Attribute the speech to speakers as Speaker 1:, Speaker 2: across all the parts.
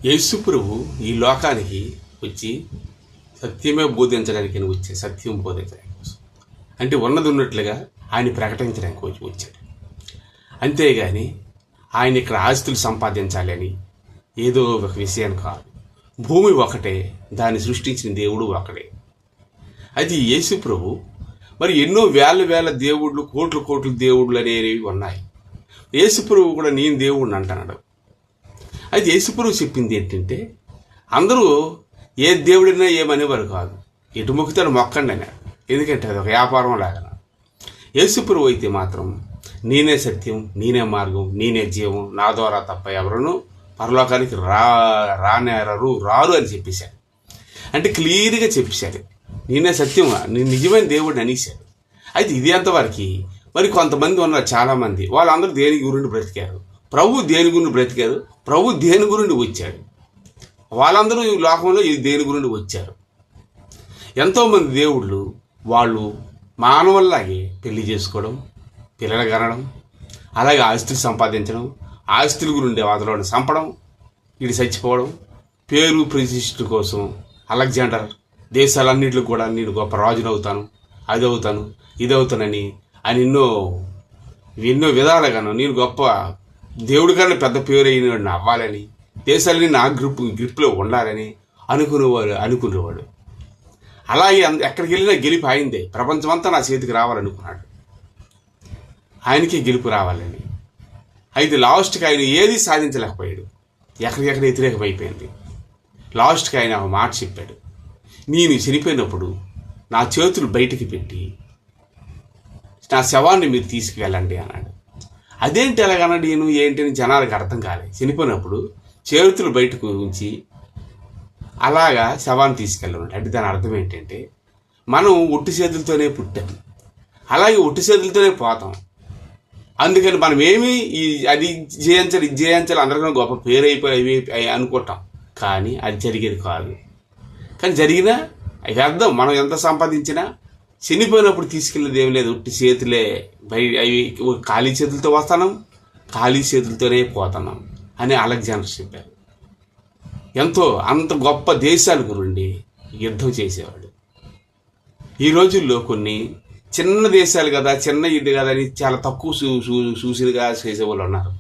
Speaker 1: యేసు ప్రభు ఈ లోకానికి వచ్చి సత్యమే బోధించడానికి వచ్చే సత్యం బోధించడానికి కోసం అంటే ఉన్నది ఉన్నట్లుగా ఆయన ప్రకటించడానికి వచ్చాడు. అంతేగాని ఆయన ఇక్కడ ఆస్తులు సంపాదించాలి అని ఏదో ఒక విషయాన్ని కాదు. భూమి ఒకటే, దాన్ని సృష్టించిన దేవుడు ఒకడే. అది యేసు ప్రభు. మరి ఎన్నో వేల వేల దేవుళ్ళు, కోట్ల కోట్ల దేవుళ్ళు అనేవి ఉన్నాయి. యేసు ప్రభు కూడా నేను దేవుడిని అంటున్నాడు. అయితే యేసుప్రభు చెప్పింది ఏంటంటే, అందరూ ఏ దేవుడినా ఏమనేవారు కాదు, ఎటు మొక్కుతాడు మొక్కండి అన్నాడు. ఎందుకంటే అది ఒక వ్యాపారం లాగా. యేసుప్రభు అయితే మాత్రం నేనే సత్యం, నేనే మార్గం, నేనే జీవం, నా ద్వారా తప్ప ఎవరునూ పరలోకానికి రారు అని చెప్పేశాడు. అంటే క్లియర్గా చెప్పేశాడు, నేనే సత్యం, నేను నిజమైన దేవుడిని అనేశాడు. అయితే ఇది ఎంతవరకు మరి కొంతమంది ఉన్నారు, చాలామంది, వాళ్ళందరూ దేని గురించి బ్రతికారు, ప్రభు దేని గురించి బ్రతికారు, ప్రభు దేని గురించి వచ్చాడు, వాళ్ళందరూ ఈ లోకంలో ఈ దేని గురించి వచ్చారు. ఎంతోమంది దేవుళ్ళు వాళ్ళు మానవుల్లాగే పెళ్లి చేసుకోవడం, పిల్లలు కనడం, అలాగే ఆస్తులు సంపాదించడం, ఆస్తుల గురించి వాతలను చంపడం, వీడు చచ్చిపోవడం, పేరు ప్రతిష్ఠ కోసం అలెగ్జాండర్ దేశాలన్నింటిలో కూడా నేను గొప్ప రాజును అవుతాను, అది అవుతాను, ఇది అవుతానని ఆయన ఎన్నో విధాలుగాను నేను గొప్ప దేవుడి కన్నా పెద్ద పేరు అయిన అవ్వాలని, దేశాలని నా గ్రిప్లో ఉండాలని అనుకునేవాడు. అలాగే ఎక్కడికి వెళ్ళినా గెలుపు అయిందే, ప్రపంచమంతా నా చేతికి రావాలనుకున్నాడు, ఆయనకి గెలుపు రావాలని. అయితే లాస్ట్కి ఆయన ఏది సాధించలేకపోయాడు, ఎక్కడికెక్కడ వ్యతిరేకమైపోయింది. లాస్ట్కి ఆయన ఒక మాట చెప్పాడు, నేను చనిపోయినప్పుడు నా చేతులు బయటికి పెట్టి నా శవాన్ని మీరు తీసుకువెళ్ళండి అన్నాడు. అదేంటి ఎలాగన్నాడు నేను ఏంటని జనాలకు అర్థం కాలేదు. చనిపోయినప్పుడు చేతులు బయటకు ఉంచి అలాగా శవాన్ని తీసుకెళ్ళమన్నాడు. అంటే దాని అర్థం ఏంటంటే, మనం ఒట్టి చేతులతోనే పుట్టాం, అలాగే ఒట్టి చేతులతోనే పోతాం. అందుకని మనం ఏమి అది జయించాలి, ఇది జయించాలి, అందరికీ గొప్ప పేరు అయిపోయి అనుకుంటాం, కానీ అది జరిగేది కాదు. కానీ జరిగినా అర్థం, మనం ఎంత సంపాదించినా చనిపోయినప్పుడు తీసుకెళ్ళేది ఏం లేదు, ఉట్టి చేతులే అవి ఖాళీ చేతులతో వస్తున్నాం, ఖాళీ చేతులతోనే పోతున్నాం అని అలెగ్జాండర్ చెప్పారు. అంత గొప్ప దేశాల గురించి యుద్ధం చేసేవాడు. ఈ రోజుల్లో కొన్ని చిన్న దేశాలు కదా, చిన్న ఇది కదా అని చాలా తక్కువ చూసిగా చేసేవాళ్ళు ఉన్నారు.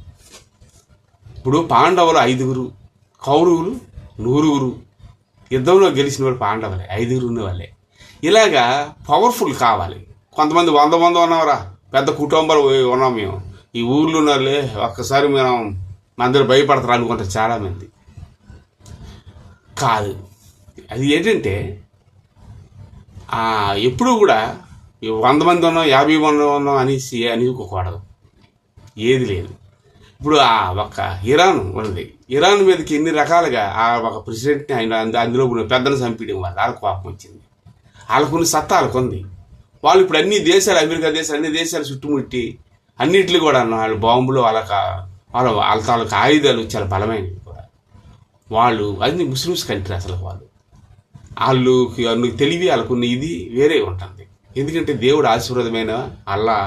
Speaker 1: ఇప్పుడు పాండవులు 5, కౌరవులు 100. యుద్ధంలో గెలిచిన వాళ్ళు పాండవులే, 5 ఉన్న వాళ్ళే. ఇలాగా పవర్ఫుల్ కావాలి. కొంతమంది 100 ఉన్నారా, పెద్ద కుటుంబాలు ఉన్నాం మేము, ఈ ఊర్లో ఉన్న వాళ్ళే ఒక్కసారి మన దగ్గర భయపడతారు అనుకుంటారు చాలామంది. కాదు, అది ఏంటంటే ఎప్పుడూ కూడా 100 మంది ఉన్నాం, 50 మంది ఉన్నాం అనేసి అనుకోకూడదు, ఏది లేదు. ఇప్పుడు ఒక ఇరాన్ ఉన్నది, ఇరాన్ మీదకి ఎన్ని రకాలుగా ఒక ప్రెసిడెంట్ని ఆయన అందులో పెద్దను చంపేయడం వల్ల వాళ్ళకు కోపం వచ్చింది. వాళ్ళకున్న సత్తా వాళ్ళకుంది. వాళ్ళు ఇప్పుడు అన్ని దేశాలు, అమెరికా దేశాలు, అన్ని దేశాలు చుట్టుముట్టి అన్నింటిలో కూడా వాళ్ళు బాంబులు, వాళ్ళ తాలూకు ఆయుధాలు చాలా బలమైనవి కూడా. వాళ్ళు అన్ని ముస్లిమ్స్ కంట్రీ, అసలు వాళ్ళు తెలివి, వాళ్ళకున్న ఇది వేరే ఉంటుంది. ఎందుకంటే దేవుడు ఆశీర్వాదమైన అల్లా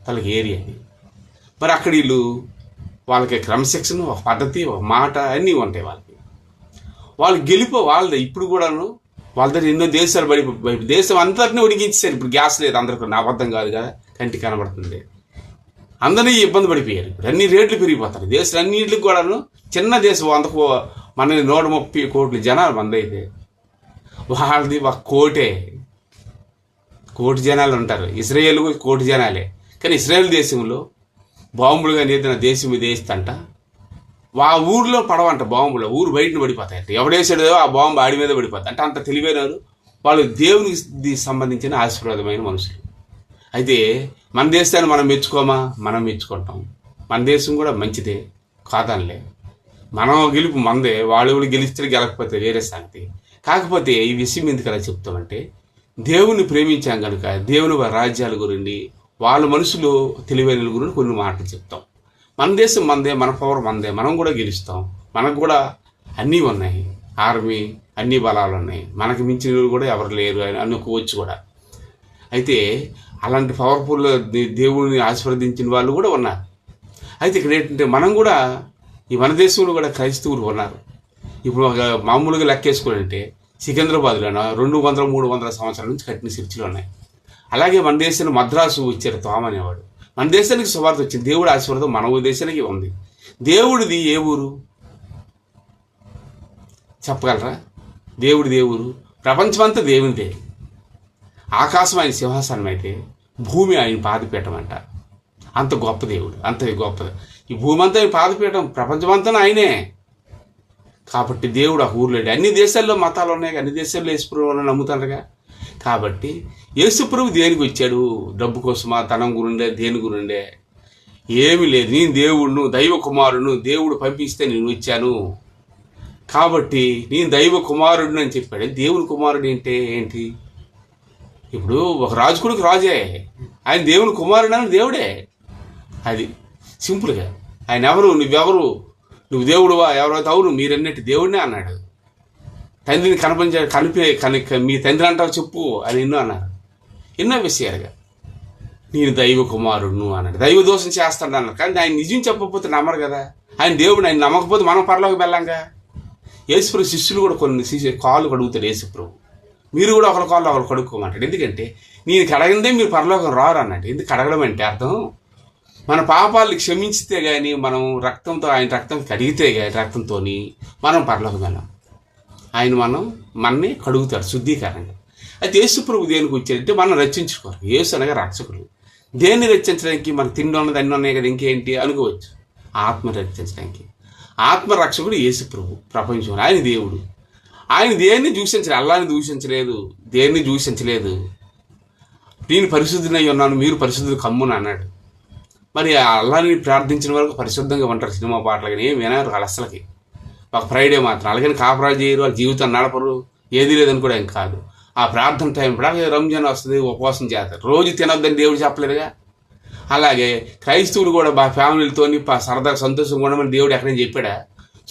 Speaker 1: తనకి ఏరియా అది. మరి అక్కడ వీళ్ళు వాళ్ళకి క్రమశిక్షణ, ఒక పద్ధతి, ఒక మాట అన్నీ ఉంటాయి వాళ్ళకి. వాళ్ళు గెలిపో వాళ్ళది. ఇప్పుడు కూడాను వాళ్ళ దగ్గర ఎన్నో దేశాలు దేశం అంతటినీ ఉడికించేసారు. ఇప్పుడు గ్యాస్ లేదు అందరికీ, నా అబద్ధం కాదు కదా, కంటికి కనబడుతుంది. అందరినీ ఇబ్బంది పడిపోయారు. ఇప్పుడు అన్ని రేట్లు పెరిగిపోతారు. దేశాలు అన్నింటికి కూడాను చిన్న దేశం, మన 130 కోట్ల జనాలు మంది అయితే వాళ్ళది 1 కోటి జనాలు ఉంటారు. ఇజ్రాయేల్ 1 కోటి జనాలే. కానీ ఇజ్రాయేల్ దేశంలో బాంబులు కానీ ఏదైనా దేశం మీద వేస్తంట, ఊరిలో పడవంట బాంబులు, ఊరు బయటను పడిపోతాయంట. ఎవడేసాడో ఆ బాంబు ఆడి మీద పడిపోతాయి. అంటే అంత తెలివైన వాళ్ళు దేవునికి సంబంధించిన ఆశీర్వాదమైన మనుషులు. అయితే మన దేశాన్ని మనం మెచ్చుకోమా? మనం మెచ్చుకుంటాం. మన దేశం కూడా మంచిదే కాదనిలే, మనం గెలుపు మందే. వాళ్ళు గెలిస్తే గెలకపోతే వేరే సంగతి. కాకపోతే ఈ విషయం ఎందుకు అలా చెప్తామంటే, దేవుని ప్రేమించాం కనుక దేవుని రాజ్యాల గురించి, వాళ్ళ మనుషులు తెలివైన గురించి కొన్ని మాటలు చెప్తాం. మన దేశం మందే, మన పవర్ మందే, మనం కూడా గెలుస్తాం. మనకు కూడా అన్నీ ఉన్నాయి, ఆర్మీ, అన్ని బలాలు ఉన్నాయి, మనకు మించిన కూడా ఎవరు లేరు అని అనుకోవచ్చు కూడా. అయితే అలాంటి పవర్ఫుల్ దేవుడిని ఆశీర్వదించిన వాళ్ళు కూడా ఉన్నారు. అయితే ఇక్కడ ఏంటంటే, మనం కూడా ఈ మన దేశంలో కూడా క్రైస్తవులు ఉన్నారు. ఇప్పుడు ఒక మామూలుగా లెక్కేసుకోవాలంటే సికింద్రాబాద్లో 200-300 సంవత్సరాల నుంచి కట్టిన చర్చిలు ఉన్నాయి. అలాగే మన దేశాన్ని మద్రాసు వచ్చారు తోమ అనేవాడు. మన దేశానికి సువార్త వచ్చింది. దేవుడు ఆశీర్వాదం మన దేశానికి ఉంది. దేవుడిది ఏ ఊరు చెప్పగలరా? దేవుడిది ఏ ఊరు? ప్రపంచమంతా దేవునిదే. ఆకాశం ఆయన సింహాసనం అయితే భూమి ఆయన పాదపీఠం అంట. అంత గొప్ప దేవుడు, అంత గొప్పది. ఈ భూమి అంతా ఆయన పాదపీఠం, ప్రపంచమంతా ఆయనే. కాబట్టి దేవుడు ఆ ఊర్లో అన్ని దేశాల్లో మతాలు ఉన్నాయి, అన్ని దేశాల్లో యేసుప్రభువుని నమ్ముతారుగా. కాబట్టి యేసుప్రభు దేనికి వచ్చాడు? డబ్బు కోసమా, ధనం గురుండే, దేని గురుండే? ఏమీ లేదు. నేను దేవుడును, దైవ కుమారుడును, దేవుడు పంపిస్తే నేను వచ్చాను కాబట్టి నేను దైవ కుమారుడిని అని చెప్పాడు. దేవుని కుమారుడు ఏంటి? ఇప్పుడు ఒక రాజు కొడుకు రాజే, ఆయన దేవుని కుమారుడు అని దేవుడే. అది సింపుల్గా. ఆయన ఎవరు? నువ్వెవరు? నువ్వు దేవుడువా? ఎవరైతే అవును మీరన్నట్టు దేవుడినే అన్నాడు. తండ్రిని మీ తండ్రి అంటావు చెప్పు అని ఎన్నో అన్నారు. ఎన్నో విషయాలుగా నేను దైవ కుమారుడును అన్నాడు. దైవ దోషం చేస్తాడు అన్నారు. కానీ ఆయన నిజం చెప్పకపోతే నమ్మరు కదా. ఆయన దేవుడు, ఆయన నమ్మకపోతే మనం పరలోకి వెళ్ళాంగా. యేసుప్రభు శిష్యులు కూడా కొన్ని కాళ్ళు కడుగుతాడు యేసుప్రభు. మీరు కూడా ఒకరి కాళ్ళు ఒకరు కడుక్కోమంటాడు. ఎందుకంటే నేను కడగందే మీరు పరలోకం రారు అన్నాడు. ఎందుకు కడగడం అంటే అర్థం, మన పాపాలను క్షమించితే కానీ, మనం రక్తంతో ఆయన రక్తం కడిగితే కానీ రక్తంతో మనం పరలోకం వెళ్ళాం. ఆయన మనని కడుగుతాడు శుద్ధీకరంగా. అయితే యేసుప్రభు దేనికి వచ్చాడంటే మనం రక్షించుకోవాలి. యేసు అనగా రక్షకుడు. దేన్ని రక్షించడానికి? మనకు తిండి ఉన్నది అన్నీ ఉన్నాయి కదా, ఇంకేంటి అనుకోవచ్చు. ఆత్మ రక్షించడానికి ఆత్మరక్షకుడు యేసుప్రభు. ప్రపంచంలో ఆయన దేవుడు. ఆయన దేన్ని దూషించలేదు, అల్లాని దూషించలేదు, దేన్ని దూషించలేదు. నేను పరిశుద్ధునై ఉన్నాను, మీరు పరిశుద్ధులు కమ్మును అన్నాడు. మరి అల్లాని ప్రార్థించిన వరకు పరిశుద్ధంగా ఉంటారు. సినిమా పాటలు కానీ ఏం వినారు వాళ్ళు అసలుకి. ఒక ఫ్రైడే మాత్రం అలాగని కాపురాలు చేయరు, వాళ్ళ జీవితం నడపరు, ఏది లేదని కూడా ఏం కాదు. ఆ ప్రార్థన టైం ఇప్పుడు రంజాన్ వస్తుంది, ఉపవాసం చేస్తారు. రోజు తినొద్దని దేవుడు చెప్పలేదుగా. అలాగే క్రైస్తవులు కూడా ఫ్యామిలీలతో సరదాగా సంతోషంగా ఉండమని దేవుడు ఎక్కడైనా చెప్పాడా?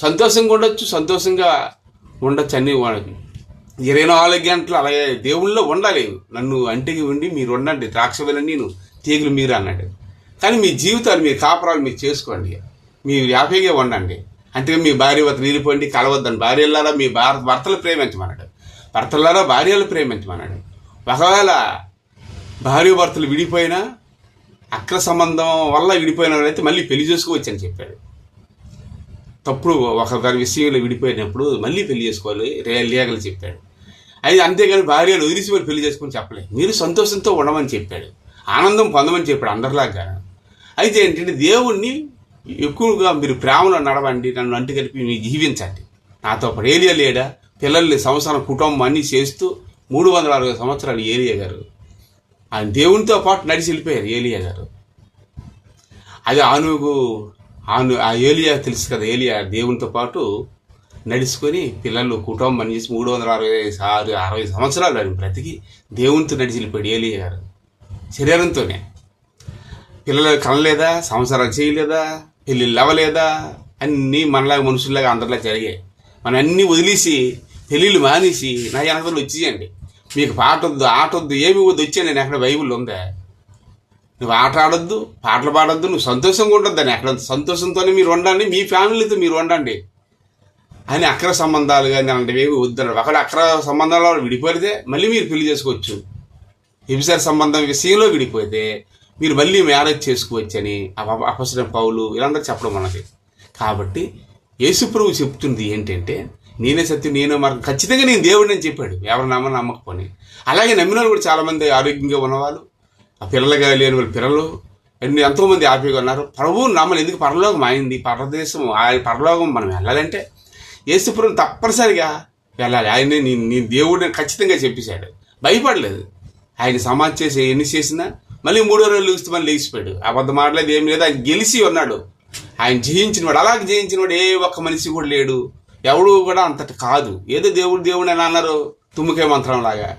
Speaker 1: సంతోషంగా ఉండొచ్చు, సంతోషంగా ఉండొచ్చు, అన్నీ 24 గంటలు అలాగే దేవుళ్ళలో ఉండాలి. నన్ను అంటికి ఉండి మీరు ఉండండి, ద్రాక్షవల్లని నేను తీగులు మీరు అన్నాడు. కానీ మీ జీవితాలు, మీ కాపురాలు మీరు చేసుకోండి, మీరు హ్యాపీగా ఉండండి. అంటే మీ భార్య భర్తలు విడిపోండి, కలవద్దని. భార్యలారా మీ భర్తలు ప్రేమించమన్నాడు, భర్తలారా భార్యలు ప్రేమించమన్నాడు. ఒకవేళ భార్య భర్తలు విడిపోయినా, అక్ర సంబంధం వల్ల విడిపోయిన వాళ్ళైతే మళ్ళీ పెళ్లి చేసుకోవచ్చు అని చెప్పాడు. తప్పుడు ఒకరి విషయంలో విడిపోయినప్పుడు మళ్ళీ పెళ్లి చేసుకోవాలి లీగలు చెప్పాడు. అది అంతేగాని భార్యలు వదిలిసి మరి పెళ్లి చేసుకుని చెప్పలేదు. మీరు సంతోషంతో ఉండమని చెప్పాడు, ఆనందం పొందమని చెప్పాడు అందరిలాగా. అయితే ఏంటంటే దేవుణ్ణి ఎక్కువగా మీరు ప్రేమలో నడవండి, నన్ను అంటు కలిపి మీరు జీవించండి. నాతో పాటు ఏలియా లేడా? పిల్లల్ని సంవత్సరం కుటుంబం అన్నీ చేస్తూ 360 సంవత్సరాలు ఏలియా గారు ఆయన దేవునితో పాటు నడిచి వెళ్ళిపోయారు ఏలియా గారు. అది ఆ ఏలియా తెలుసు కదా, ఏలియా దేవునితో పాటు నడుచుకొని పిల్లలు కుటుంబం చేసి 360 సంవత్సరాలు ఆయన బ్రతికి దేవునితో నడిచి వెళ్ళిపోయాడు ఏలియా గారు శరీరంతోనే. పిల్లలు కనలేదా, సంవత్సరాలు చేయలేదా, పెళ్ళిళ్ళు అవ్వలేదా, అన్నీ మనలాగా మనుషుల్లాగా అందరిలా జరిగాయి. మనం అన్నీ వదిలేసి పెళ్ళిళ్ళు మానేసి నా వెనకలు వచ్చేయండి, మీకు పాట వద్దు, ఆట వద్దు, ఏమి వద్దు, వచ్చాను నేను ఎక్కడ బైబిల్లో ఉందా? నువ్వు ఆట ఆడొద్దు, పాటలు పాడొద్దు, నువ్వు సంతోషంగా ఉండొద్దు అని. ఎక్కడ సంతోషంతోనే మీరు ఉండండి, మీ ఫ్యామిలీతో మీరు ఉండండి అని. అక్ర సంబంధాలు కానీ అలాంటివి ఏమి వద్దన్నాడు. అక్కడ అక్ర సంబంధాలు విడిపోతే మళ్ళీ మీరు పెళ్లి చేసుకోవచ్చు. వ్యభిచార సంబంధం విషయంలో విడిపోతే మీరు మళ్ళీ మ్యారేజ్ చేసుకోవచ్చని అపొస్తలుడైన పౌలు వీళ్ళందరూ చెప్పడం మనకి. కాబట్టి యేసుప్రభు చెప్తుంది ఏంటంటే నేనే సత్యం, నేనే మార్గం, ఖచ్చితంగా నేను దేవుడిని అని చెప్పాడు. ఎవరు నమ్మకపోని. అలాగే నమ్మిన వాళ్ళు కూడా చాలామంది ఆరోగ్యంగా ఉన్నవాళ్ళు, ఆ పిల్లలుగా లేని వాళ్ళు పిల్లలు ఎంతోమంది హ్యాపీగా ఉన్నారు. ప్రభువు నమ్మని. ఎందుకు? పరలోకం అయింది, పరదేశం, పరలోకం మనం వెళ్ళాలంటే యేసుప్రభు తప్పనిసరిగా వెళ్ళాలి. ఆయనే నీ దేవుడిని ఖచ్చితంగా చెప్పేశాడు, భయపడలేదు. ఆయన సమాధి చేసి ఎన్ని చేసినా మళ్ళీ 3వ రోజులు లేస్తే మళ్ళీ లేచిపోయాడు. అబద్ధం మాటలేదు, ఏం లేదు. ఆయన గెలిచి ఉన్నాడు. ఆయన జయించినవాడు. అలాగే జయించినవాడు ఏ ఒక్క మనిషి కూడా లేడు, ఎవడు కూడా అంతటి కాదు. ఏదో దేవుడు అని అన్నారు తుమ్ముకే మంత్రం లాగా,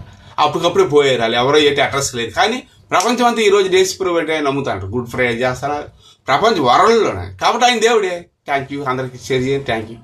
Speaker 1: అప్పటికప్పుడే పోయారు వాళ్ళు. ఎవరో ఏంటి అడ్రస్ లేదు. కానీ ప్రపంచం అంతా ఈరోజు యేసుప్రభు అంటే నమ్ముతారు, గుడ్ ఫ్రైడే చేస్తారు ప్రపంచం వరల్డ్లోనే. కాబట్టి ఆయన దేవుడే. థ్యాంక్ యూ, అందరికీ షేర్ చేయండి. Thank you.